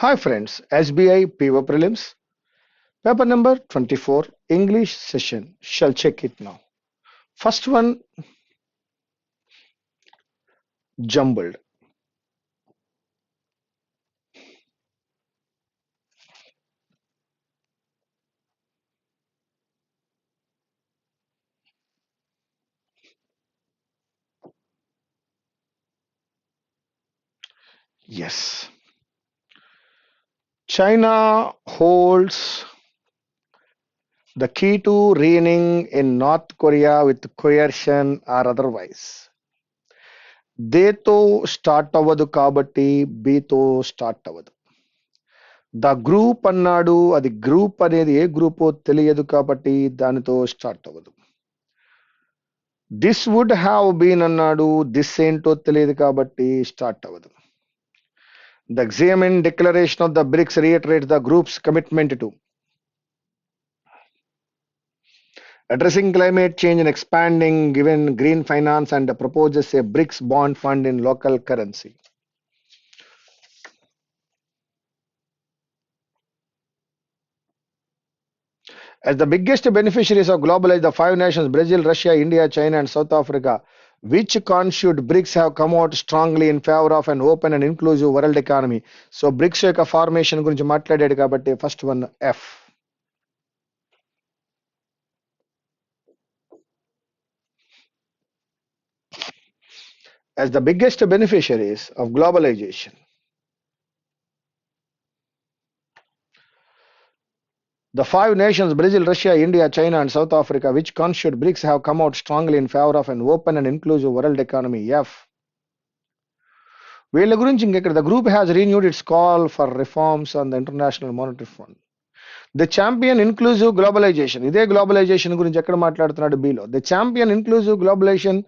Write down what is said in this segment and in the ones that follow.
Hi friends, SBI PO Prelims, paper number 24, English session. Shall check it now. First one, jumbled. Yes. China holds the key to reigning in North Korea with coercion or otherwise. దేతో start అవ్వదు కాబట్టి బీతో start అవ్వదు. The group అన్నాడు, అది group అనేది ఏ గ్రూపో తెలియదు కాబట్టి దానితో స్టార్ట్ అవ్వదు. దిస్ వుడ్ హ్యావ్ బీన్ అన్నాడు, దిస్ ఏంటో తెలియదు కాబట్టి స్టార్ట్ అవ్వదు. The examined declaration of the BRICS reiterates the group's commitment to addressing climate change and expanding given green finance and proposes a BRICS bond fund in local currency. As the biggest beneficiaries of globalization, the five nations Brazil, Russia, India, China, and South Africa, which constitute BRICS, have come out strongly in favor of an open and inclusive world economy. So BRICS యొక్క formation గురించి మాట్లాడాడు కాబట్టి first one F. As the biggest beneficiaries of globalization, the five nations Brazil, Russia, India, China, and South Africa, which constitute BRICS, have come out strongly in favor of an open and inclusive world economy. F. వీళ్ళ గురించి ఇంకెక్కడ the group has renewed its call for reforms on the International Monetary Fund. The champion inclusive globalization. ఇదే globalization గురించి ఎక్కడ మాట్లాడుతున్నాడు below. The champion inclusive globalization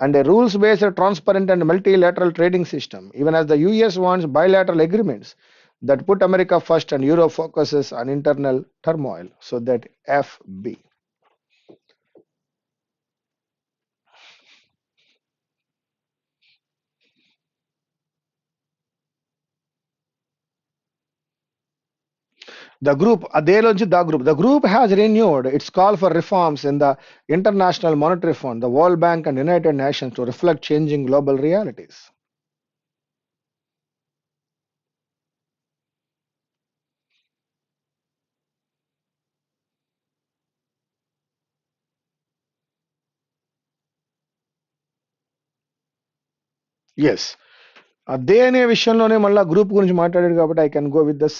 and a rules-based, transparent and multilateral trading system, even as the US wants bilateral agreements that put America first and Europe focuses on internal turmoil. So that FB. The group has renewed its call for reforms in the International Monetary Fund, the World Bank, and United Nations to reflect changing global realities. Yes. అదే అనే విషయంలోనే మళ్ళీ group గురించి మాట్లాడాడు కాబట్టి I can go with the C.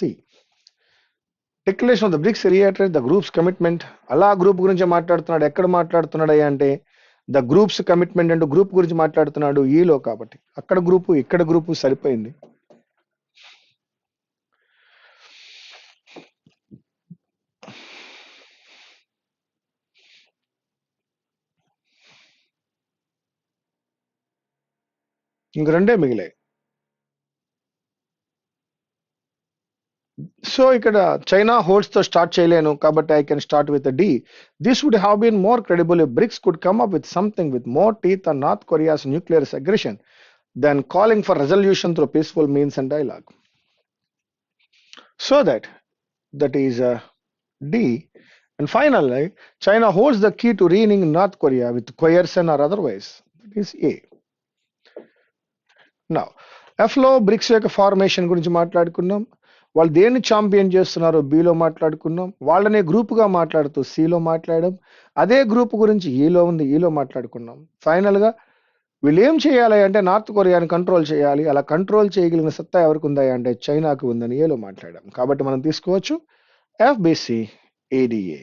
Declaration of the BRICS reiterates the group's commitment. అలా group గురించి మాట్లాడుతున్నాడు. ఎక్కడ మాట్లాడుతున్నాడు అంటే ద గ్రూప్స్ కమిట్మెంట్ అంటూ గ్రూప్ గురించి మాట్లాడుతున్నాడు ఈలో కాబట్టి అక్కడ గ్రూపు ఇక్కడ గ్రూపు సరిపోయింది. ఇంక రెండే మిగిలాయి. సో ఇక్కడ చైనా హోల్డ్స్ తో స్టార్ట్ చేయలేను కాబట్టి I can start with the D. This would have been more credible if BRICS could come up with something with more teeth on North Korea's nuclear aggression than calling for resolution through peaceful means and dialogue. So that is D. And finally, China holds the key to reigning in North Korea with coercion or otherwise. That is A. Now, F లో bricks యొక్క formation గురించి మాట్లాడుకున్నాం. వాళ్ళు దేన్ని champion చేస్తున్నారో below మాట్లాడుకున్నాం. వాళ్ళనే గ్రూప్గా మాట్లాడుతూ సిలో మాట్లాడడం. అదే గ్రూప్ గురించి ఈలో మాట్లాడుకున్నాం. ఫైనల్గా వీళ్ళు ఏం చేయాలి అంటే నార్త్ కొరియాని కంట్రోల్ చేయాలి. అలా కంట్రోల్ చేయగలిగిన సత్తా ఎవరికి ఉందా అంటే చైనాకు ఉందని ఏలో మాట్లాడాం. కాబట్టి మనం తీసుకోవచ్చు FBC ADA.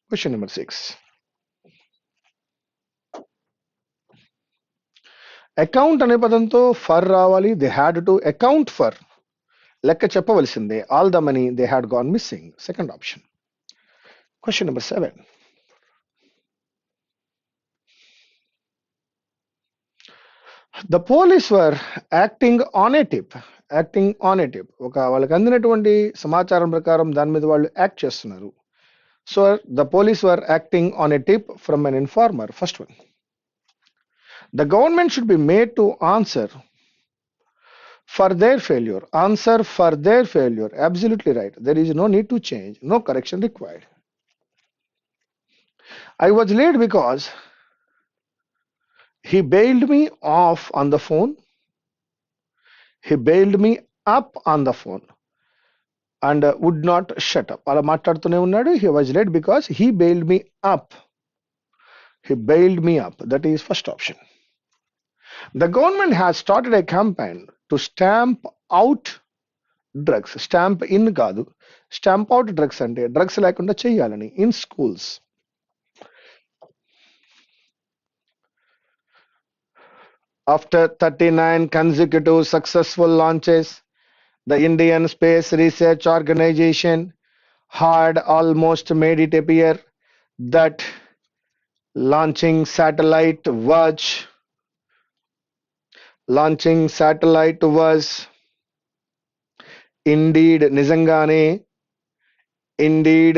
Question number 6. Account అనే పదంతో ఫర్ రావాలి. They had to account for, లెక్క చెప్పవలసిందే. All the money they had gone missing. Second option. Question number 7. The police were acting on a tip. ఒక వాళ్ళకి అందినటువంటి సమాచారం ప్రకారం దాని మీద వాళ్ళు యాక్ట్ చేస్తున్నారు. So the police were acting on a tip from an informer. First one. The government should be made to answer For their failure. Answer for their failure. Absolutely right. There is no need to change. No correction required. I was late because he bailed me off on the phone. He bailed me up on the phone and would not shut up. అలా మాట్లాడుతూనే ఉన్నాడు. He was late because he bailed me up. He bailed me up. That is first option. The government has started a campaign to stamp out drugs. Stamp in కాదు. Stamp out drugs అంటే drugs లేకుండా చేయాలని in schools. After 39 consecutive successful launches, the Indian Space Research Organization had almost made it appear that launching satellite was indeed నిజంగానే indeed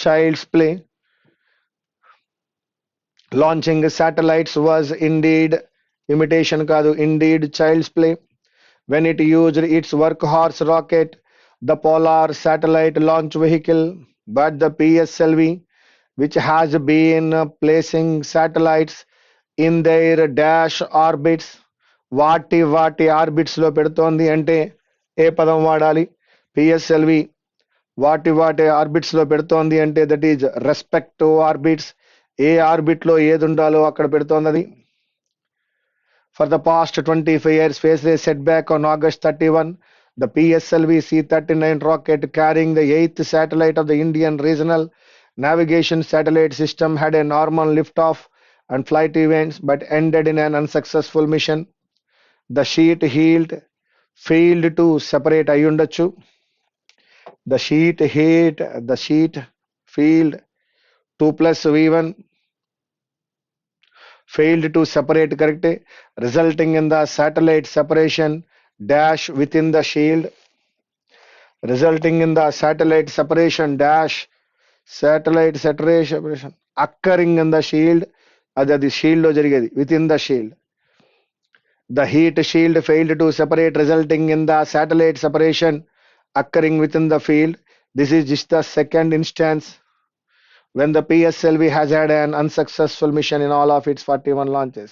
child's play. Launching satellites was indeed imitation కాదు indeed child's play when it used its workhorse rocket, the Polar Satellite Launch Vehicle, but the PSLV, which has been placing satellites in their dash orbits, వాటి orbits లో పెడుతోంది అంటే ఏ పదం వాడాలి? PSLV వాటి orbits లో పెడుతోంది అంటే that is respect to orbits. A orbit లో ఏది ఉండాలో అక్కడ పెడుతోంది అది. For the past 25 years faced a setback on August 31. The PSLV C-39 rocket carrying the 8th satellite of the Indian Regional Navigation Satellite System had a normal liftoff and flight events but ended in an unsuccessful mission. The sheet failed to separate అయ్యుండొచ్చు. The sheet failed 2 plus V1 failed to separate correct, resulting in the satellite separation dash within the shield, resulting in the satellite separation occurring in the shield, అది shield లో జరిగేది within the shield. The heat shield failed to separate, resulting in the satellite separation occurring within the field. This is just the second instance when the PSLV has had an unsuccessful mission in all of its 41 launches.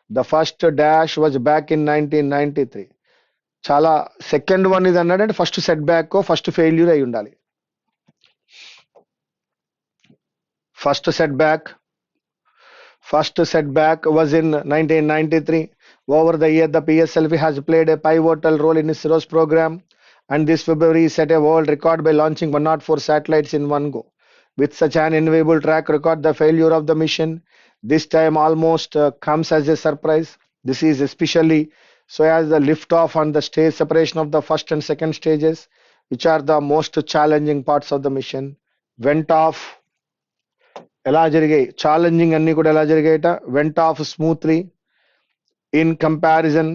The first dash was back in 1993. చాలా second one ఇది అన్నాడంటే first set back first failure అయి ఉండాలి. First setback was in 1993. Over the year, the PSLV has played a pivotal role in ISRO's program, and this February set a world record by launching 104 satellites in one go. With such an enviable track record, the failure of the mission this time almost comes as a surprise. This is especially so as the liftoff and the stage separation of the first and second stages, which are the most challenging parts of the mission, went off. ఎలా జరిగాయి challenging అన్ని కూడా ఎలా జరిగాయట? went off smoothly in comparison.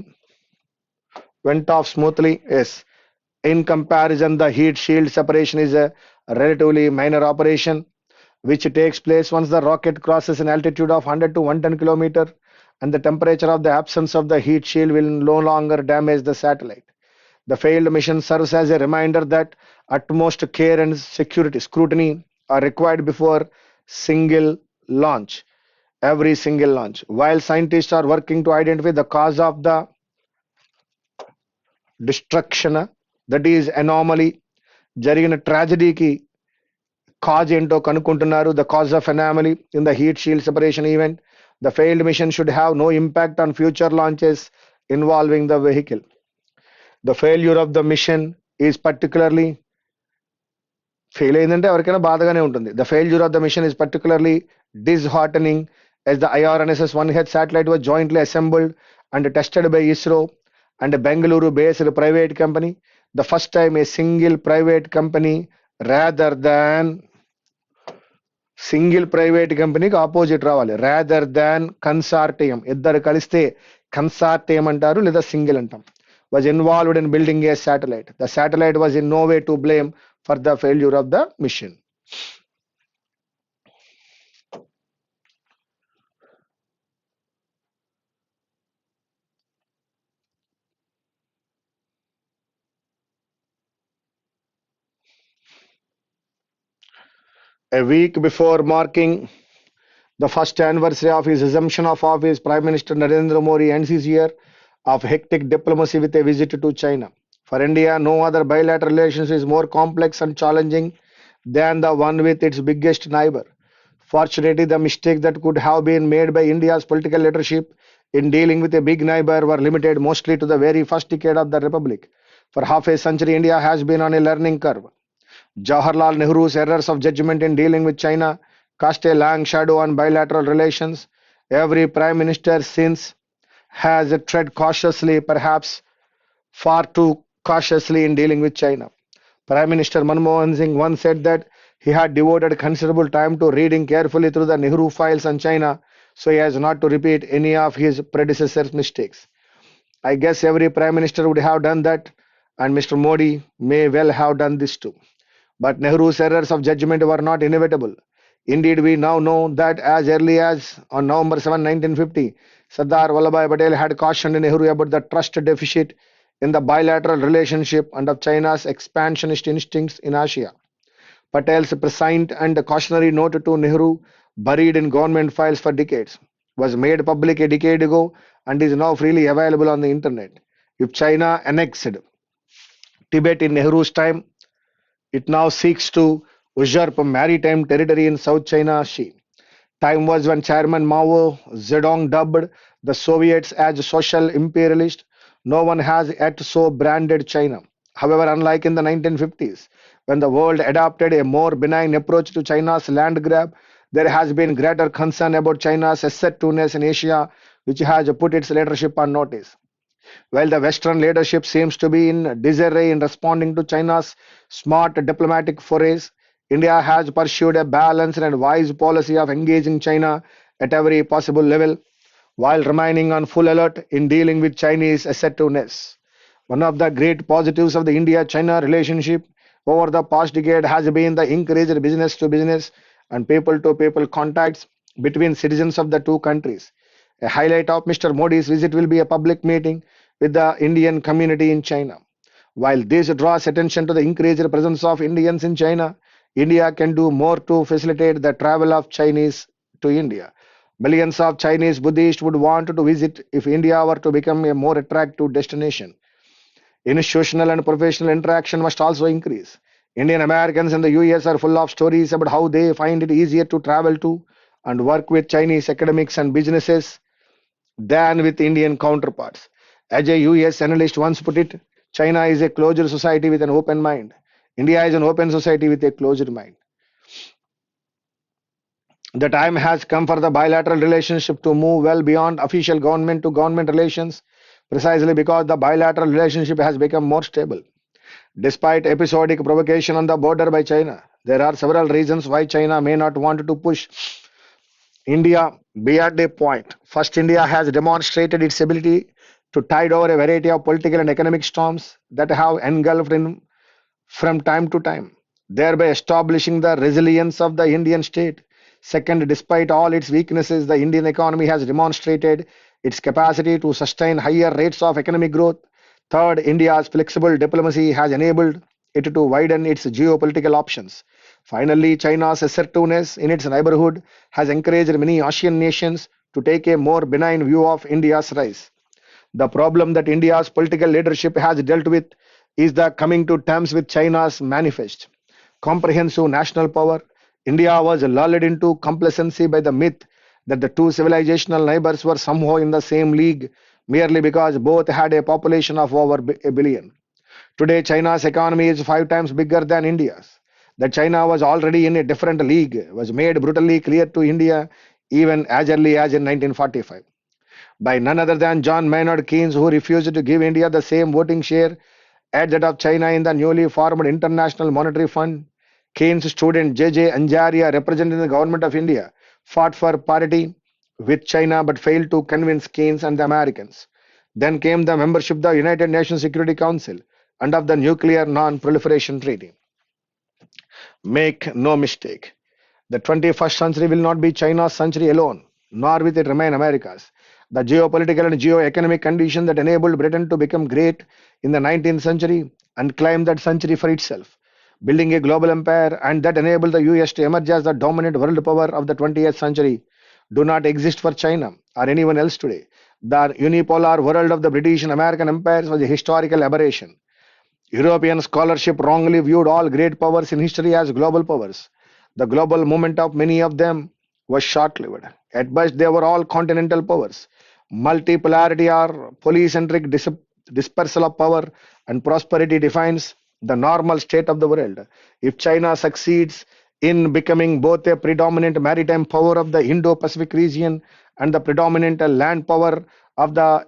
Yes. In comparison, the heat shield separation is a relatively minor operation which takes place once the rocket crosses an altitude of 100 to 110 kilometer, and the temperature of the absence of the heat shield will no longer damage the satellite. The failed mission serves as a reminder that utmost care and scrutiny are required before every single launch. While scientists are working to identify the cause of the destruction, that is anomaly, జరిగిన ట్రాజడీకి cause ఏంటో కనుక్కుంటున్నారు. The cause of anomaly in the heat shield separation event. The failed mission should have no impact on future launches involving the vehicle. The failure of the mission is particularly fail అయిందంటే ఎవరికైనా బాధగానే ఉంటుంది. The failure of the mission is particularly disheartening as the IRNSS 1H satellite was jointly assembled and tested by ISRO and a Bengaluru-based private company. The first time a single private company rather than single private కంపెనీకి opposite రావాలి. Rather than consortium, ఇద్దరు కలిస్తే consortium అంటారు లేదా single అంటాం. Was involved in building a satellite. The satellite was in no way to blame for the failure of the mission. A week before marking the first anniversary of his assumption of office, Prime Minister Narendra Modi ends his year of hectic diplomacy with a visit to China. For India, no other bilateral relations is more complex and challenging than the one with its biggest neighbor. Fortunately, the mistakes that could have been made by India's political leadership in dealing with a big neighbor were limited mostly to the very first decade of the Republic. For half a century, India has been on a learning curve. Jawaharlal Nehru's errors of judgment in dealing with China cast a long shadow on bilateral relations. Every prime minister since has tread cautiously, perhaps far too cautiously, in dealing with China. Prime Minister Manmohan Singh once said that he had devoted considerable time to reading carefully through the Nehru files on China so as not to repeat any of his predecessors' mistakes. I guess every prime minister would have done that, and Mr. Modi may well have done this too. But Nehru's errors of judgment were not inevitable. Indeed, we now know that as early as on November 7, 1950, Sardar Vallabhbhai Patel had cautioned Nehru about the trust deficit in the bilateral relationship and of China's expansionist instincts in Asia. Patel's prescient and cautionary note to Nehru, buried in government files for decades, was made public a decade ago and is now freely available on the internet. If China annexed Tibet in Nehru's time, it now seeks to usurp maritime territory in South China Sea. Time was when Chairman Mao Zedong dubbed the Soviets as social imperialist. No one has yet so branded China. However, unlike in the 1950s, when the world adopted a more benign approach to China's land grab, there has been greater concern about China's assertiveness in Asia, which has put its leadership on notice. While the Western leadership seems to be in disarray in responding to China's smart diplomatic forays, India has pursued a balanced and wise policy of engaging China at every possible level while remaining on full alert in dealing with Chinese assertiveness. One of the great positives of the India China relationship over the past decade has been the increased business to business and people to people contacts between citizens of the two countries. A highlight of Mr. Modi's visit will be a public meeting with the Indian community in China. While this draws attention to the increased presence of Indians in China, India can do more to facilitate the travel of Chinese to India. Millions of Chinese Buddhists would want to visit if India were to become a more attractive destination. Institutional and professional interaction must also increase. Indian Americans in the US are full of stories about how they find it easier to travel to and work with Chinese academics and businesses than with Indian counterparts. As a US analyst once put it, China is a closed society with an open mind. India is an open society with a closed mind. The time has come for the bilateral relationship to move well beyond official government to government relations, precisely because the bilateral relationship has become more stable. Despite episodic provocation on the border by China, there are several reasons why China may not want to push India beyond a point. First, India has demonstrated its ability to tide over a variety of political and economic storms that have engulfed in from time to time, thereby establishing the resilience of the Indian state. Second, despite all its weaknesses, the Indian economy has demonstrated its capacity to sustain higher rates of economic growth. Third, India's flexible diplomacy has enabled it to widen its geopolitical options. Finally, China's assertiveness in its neighborhood has encouraged many Asian nations to take a more benign view of India's rise. The problem that India's political leadership has dealt with is the coming to terms with China's manifest comprehensive national power. India was lulled into complacency by the myth that the two civilizational neighbors were somehow in the same league merely because both had a population of over a billion. Today, China's economy is 5 times bigger than India's. That China was already in a different league was made brutally clear to India even as early as in 1945 by none other than John Maynard Keynes, who refused to give India the same voting share as that of China in the newly formed International Monetary Fund. Keynes' student J.J. Anjaria, representing the government of India, fought for parity with China but failed to convince Keynes and the Americans. Then came the membership of the United Nations Security Council and of the Nuclear Non-Proliferation Treaty. Make no mistake, the 21st century will not be China's century alone, nor will it remain America's. The geopolitical and geo-economic conditions that enabled Britain to become great in the 19th century and claim that century for itself building a global empire, and that enabled the US to emerge as the dominant world power of the 20th century do not exist for China or anyone else today. The unipolar world of the British and American empires was a historical aberration. European scholarship wrongly viewed all great powers in history as global powers. The global movement of many of them was short lived. At best, they were all continental powers. Multipolarity or polycentric dispersal of power and prosperity defines the normal state of the world. If China succeeds in becoming both a predominant maritime power of the Indo Pacific region and the predominant land power of the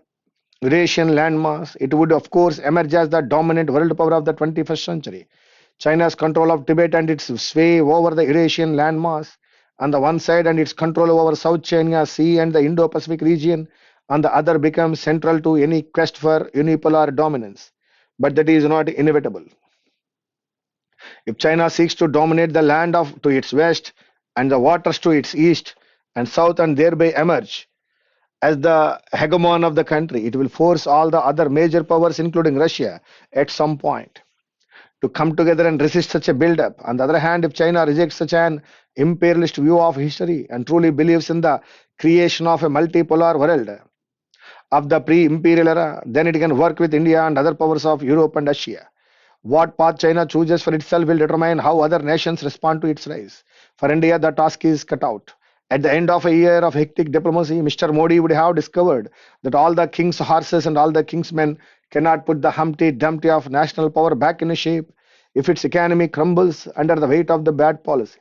Eurasian landmass, it would of course emerge as the dominant world power of the 21st century. China's control of Tibet and its sway over the Eurasian landmass on the one side and its control over South China Sea and the Indo-Pacific region on the other becomes central to any quest for unipolar dominance. But that is not inevitable. If China seeks to dominate the land to its west and the waters to its east and south and thereby emerge as the hegemon of the country, it will force all the other major powers, including Russia, at some point to come together and resist such a build-up. On the other hand, if China rejects such an imperialist view of history and truly believes in the creation of a multipolar world of the pre-imperial era, then it can work with India and other powers of Europe and Asia. What path China chooses for itself will determine how other nations respond to its rise. For India, the task is cut out. At the end of a year of hectic diplomacy, Mr. Modi would have discovered that all the king's horses and all the king's men cannot put the Humpty Dumpty of national power back in shape if its economy crumbles under the weight of the bad policy.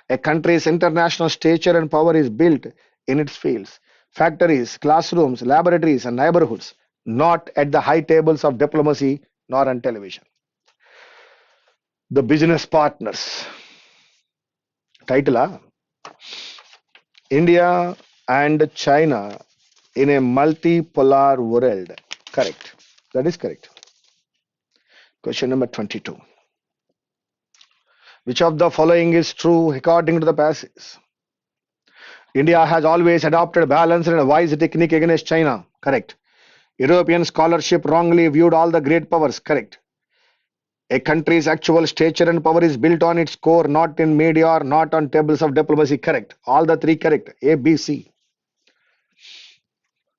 A country's international stature and power is built in its fields, factories, classrooms, laboratories, and neighborhoods, not at the high tables of diplomacy nor on television. The business partners. Title: India and China in a multipolar world. Correct. That is correct. Question number 22. Which of the following is true according to the passage? India has always adopted balanced and wise technique against China. Correct. European scholarship wrongly viewed all the great powers. Correct. A country's actual stature and power is built on its core, not in media or not on tables of diplomacy. Correct. All the three correct. A, B, C.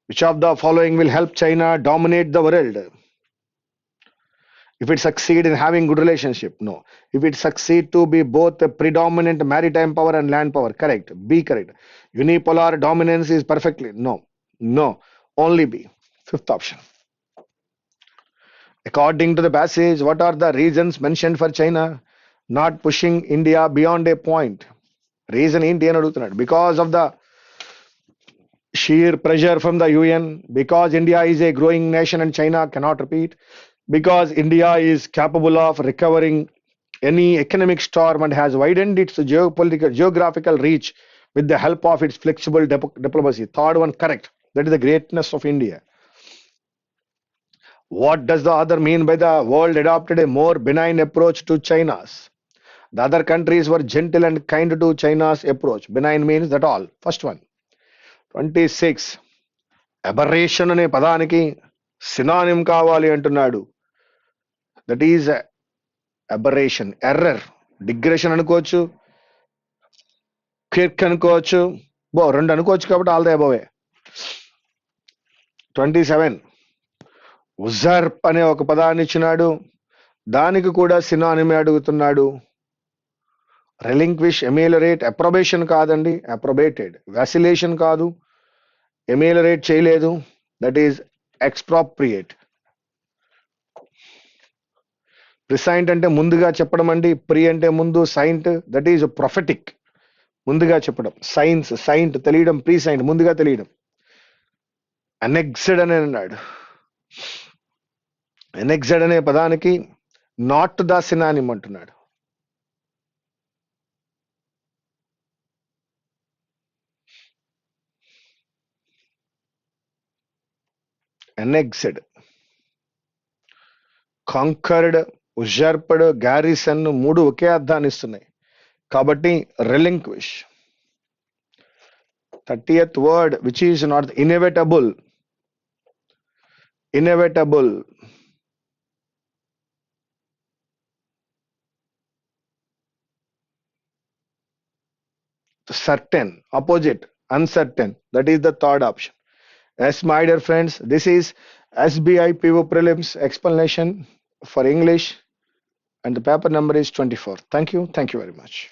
Which of the following will help China dominate the world? If it succeed in having good relationship? No. If it succeed to be both a predominant maritime power and land power? Correct. B, correct. Unipolar dominance is perfectly? No. No. Only B. Fifth option. According to the passage, what are the reasons mentioned for China not pushing India beyond a point? Reason ఏంటి అని అడుగుతున్నాడు. Because of the sheer pressure from the UN, because India is a growing nation and China cannot repeat, because India is capable of recovering any economic storm and has widened its geographical reach with the help of its flexible diplomacy. Third one correct. That is the greatness of India. What does the other mean by the world adopted a more benign approach to China's? The other countries were gentle and kind to China's approach. Benign means that all. First one. 26. Aberration అనే పదానికి synonym కావాలి అంటున్నాడు. That is aberration, error. Digression అనుకోవచ్చు, quirk అనుకోవచ్చు, రెండు అనుకోవచ్చు కాబట్టి all the above. 27. ఉజర్ప్ అనే ఒక పదాన్ని ఇచ్చినాడు, దానికి కూడా సినానిమే అడుగుతున్నాడు. రెలింక్విష్, ఎమేలరేట్, అప్రొబేషన్ కాదండి, అప్రొబేటెడ్. వ్యాసిలేషన్ కాదు, ఎమేలరేట్ చేయలేదు, దట్ ఈజ్ ఎక్స్ప్రాప్రియేట్. ప్రిసైంట్ అంటే ముందుగా చెప్పడం అండి, ప్రీ అంటే ముందు, సైంట్ దట్ ఈజ్ ప్రొఫెటిక్, ముందుగా చెప్పడం. సైన్స్, సైంట్ తెలియడం, ప్రీ సైంట్ ముందుగా తెలియడం. అనెక్సెడ్ అని అన్నాడు. అనెక్సెడ్ అనే పదానికి నాట్ ద సినానిమ్ అంటున్నాడు. అనెక్సెడ్, కాంకర్డ్, ఉజర్ప్డ్, గ్యారిసన్ మూడు ఒకే అర్థాన్ని ఇస్తున్నాయి కాబట్టి relinquish. 30th word which is not inevitable. Inevitable. certain, opposite, uncertain. That is the third option. Yes, my dear friends, this is SBI PO prelims explanation for English, and the paper number is 24. Thank you. Thank you very much.